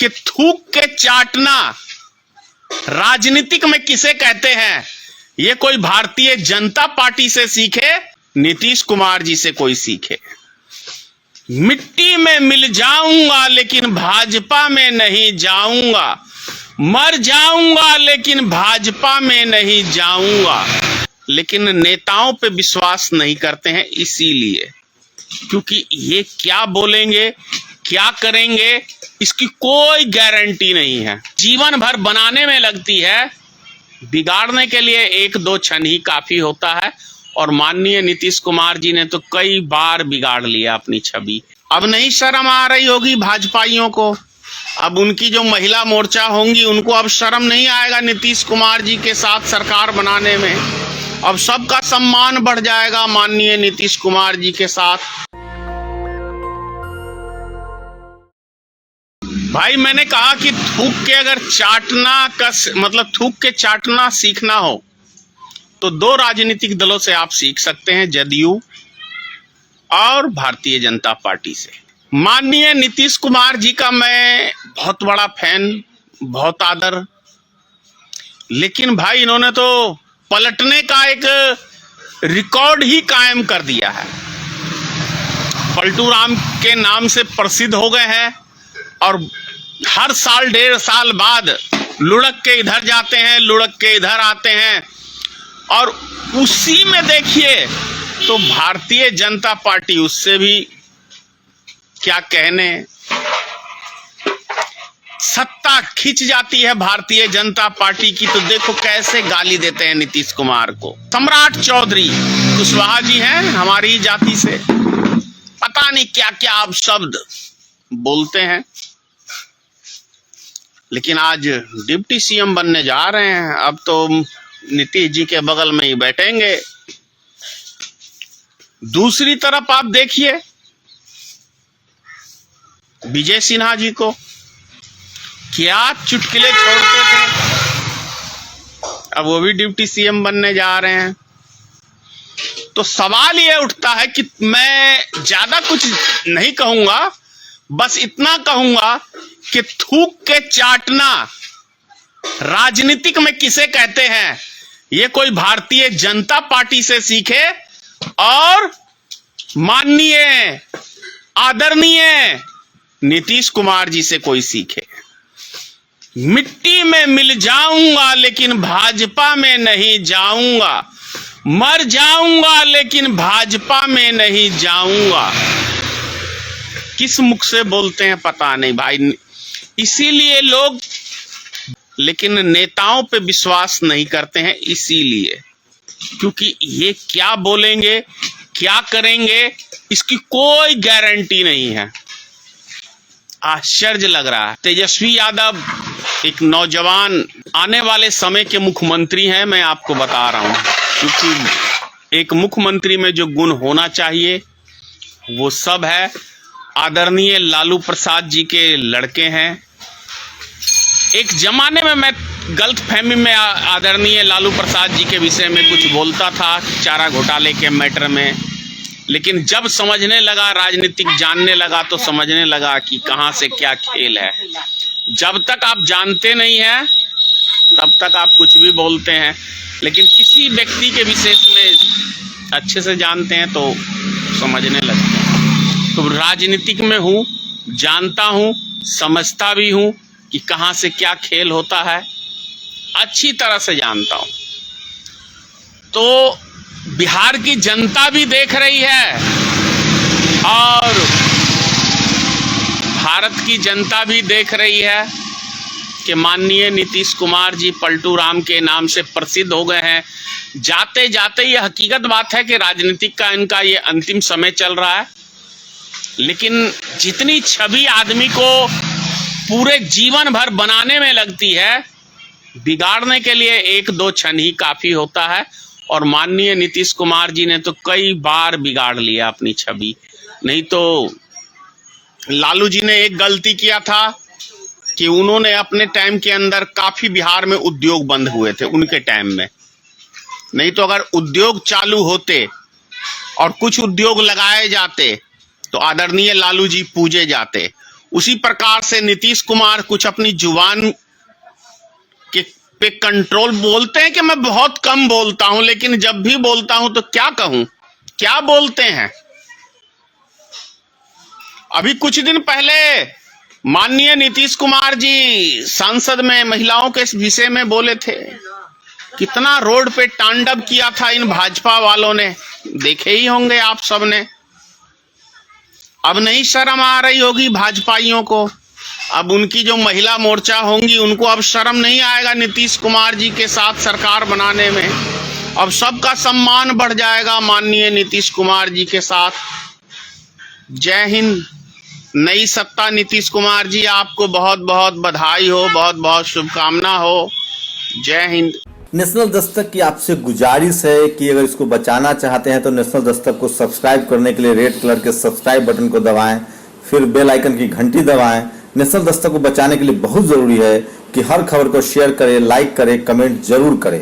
कि थूक के चाटना राजनीतिक में किसे कहते हैं, ये कोई भारतीय जनता पार्टी से सीखे, नीतीश कुमार जी से कोई सीखे। मिट्टी में मिल जाऊंगा लेकिन भाजपा में नहीं जाऊंगा, मर जाऊंगा लेकिन भाजपा में नहीं जाऊंगा। लेकिन नेताओं पे विश्वास नहीं करते हैं, इसीलिए क्योंकि ये क्या बोलेंगे क्या करेंगे इसकी कोई गारंटी नहीं है। जीवन भर बनाने में लगती है, बिगाड़ने के लिए एक दो क्षण ही काफी होता है। और माननीय नीतीश कुमार जी ने तो कई बार बिगाड़ लिया अपनी छवि। अब नहीं शर्म आ रही होगी भाजपाइयों को, अब उनकी जो महिला मोर्चा होंगी उनको अब शर्म नहीं आएगा नीतीश कुमार जी के साथ सरकार बनाने में। अब सबका सम्मान बढ़ जाएगा माननीय नीतीश कुमार जी के साथ। भाई मैंने कहा कि थूक के अगर चाटना का मतलब थूक के चाटना सीखना हो तो दो राजनीतिक दलों से आप सीख सकते हैं, जदयू और भारतीय जनता पार्टी से। माननीय नीतीश कुमार जी का मैं बहुत बड़ा फैन, बहुत आदर, लेकिन भाई इन्होंने तो पलटने का एक रिकॉर्ड ही कायम कर दिया है। पलटू राम के नाम से प्रसिद्ध हो गए हैं और हर साल 1.5 साल बाद लुढ़क के इधर जाते हैं, लुढ़क के इधर आते हैं। और उसी में देखिए तो भारतीय जनता पार्टी उससे भी क्या कहने, सत्ता खिंच जाती है भारतीय जनता पार्टी की। तो देखो कैसे गाली देते हैं नीतीश कुमार को। सम्राट चौधरी कुशवाहा जी हैं हमारी जाति से, पता नहीं क्या क्या आप शब्द बोलते हैं, लेकिन आज डिप्टी सीएम बनने जा रहे हैं। अब तो नीतीश जी के बगल में ही बैठेंगे। दूसरी तरफ आप देखिए विजय सिन्हा जी को, क्या चुटकुले छोड़ते थे, अब वो भी डिप्टी सीएम बनने जा रहे हैं। तो सवाल ये उठता है कि मैं ज्यादा कुछ नहीं कहूंगा, बस इतना कहूंगा कि थूक के चाटना राजनीतिक में किसे कहते हैं, ये कोई भारतीय जनता पार्टी से सीखे और माननीय आदरणीय नीतीश कुमार जी से कोई सीखे। मिट्टी में मिल जाऊंगा लेकिन भाजपा में नहीं जाऊंगा, मर जाऊंगा लेकिन भाजपा में नहीं जाऊंगा। किस मुख से बोलते हैं पता नहीं भाई, इसीलिए लोग लेकिन नेताओं पे विश्वास नहीं करते हैं, इसीलिए क्योंकि ये क्या बोलेंगे क्या करेंगे इसकी कोई गारंटी नहीं है। आश्चर्य लग रहा है। तेजस्वी यादव एक नौजवान आने वाले समय के मुख्यमंत्री हैं, मैं आपको बता रहा हूं, क्योंकि एक मुख्यमंत्री में जो गुण होना चाहिए वो सब है। आदरणीय लालू प्रसाद जी के लड़के हैं। एक जमाने में मैं गलत फहमी में आदरणीय लालू प्रसाद जी के विषय में कुछ बोलता था चारा घोटाले के मैटर में, लेकिन जब समझने लगा, राजनीतिक जानने लगा तो समझने लगा कि कहां से क्या खेल है। जब तक आप जानते नहीं हैं तब तक आप कुछ भी बोलते हैं, लेकिन किसी व्यक्ति के विशेष में अच्छे से जानते हैं तो समझने लगते हैं। तो राजनीतिक में हूँ, जानता हूँ, समझता भी हूँ कि कहां से क्या खेल होता है, अच्छी तरह से जानता हूं। तो बिहार की जनता भी देख रही है और भारत की जनता भी देख रही है कि माननीय नीतीश कुमार जी पलटू राम के नाम से प्रसिद्ध हो गए हैं। जाते जाते ये हकीकत बात है कि राजनीतिक का इनका ये अंतिम समय चल रहा है, लेकिन जितनी छवि आदमी को पूरे जीवन भर बनाने में लगती है, बिगाड़ने के लिए एक दो क्षण ही काफी होता है। और माननीय नीतीश कुमार जी ने तो कई बार बिगाड़ लिया अपनी छवि। नहीं तो लालू जी ने एक गलती किया था कि उन्होंने अपने टाइम के अंदर काफी बिहार में उद्योग बंद हुए थे उनके टाइम में। नहीं तो अगर उद्योग चालू होते और कुछ उद्योग लगाए जाते तो आदरणीय लालू जी पूजे जाते। उसी प्रकार से नीतीश कुमार कुछ अपनी जुबान के पे कंट्रोल, बोलते हैं कि मैं बहुत कम बोलता हूं, लेकिन जब भी बोलता हूं तो क्या कहूं, क्या बोलते हैं। अभी कुछ दिन पहले माननीय नीतीश कुमार जी संसद में महिलाओं के विषय में बोले थे। कितना रोड पे तांडव किया था इन भाजपा वालों ने, देखे ही होंगे आप सबने। अब नहीं शर्म आ रही होगी भाजपाइयों को, अब उनकी जो महिला मोर्चा होंगी उनको अब शर्म नहीं आएगा नीतीश कुमार जी के साथ सरकार बनाने में। अब सबका सम्मान बढ़ जाएगा माननीय नीतीश कुमार जी के साथ। जय हिंद। नई सत्ता नीतीश कुमार जी, आपको बहुत बहुत बधाई हो, बहुत बहुत शुभकामना हो। जय हिंद। नेशनल दस्तक की आपसे गुजारिश है कि अगर इसको बचाना चाहते हैं तो नेशनल दस्तक को सब्सक्राइब करने के लिए रेड कलर के सब्सक्राइब बटन को दबाएं, फिर बेल आइकन की घंटी दबाएं। नेशनल दस्तक को बचाने के लिए बहुत जरूरी है कि हर खबर को शेयर करें, लाइक करें, कमेंट जरूर करें।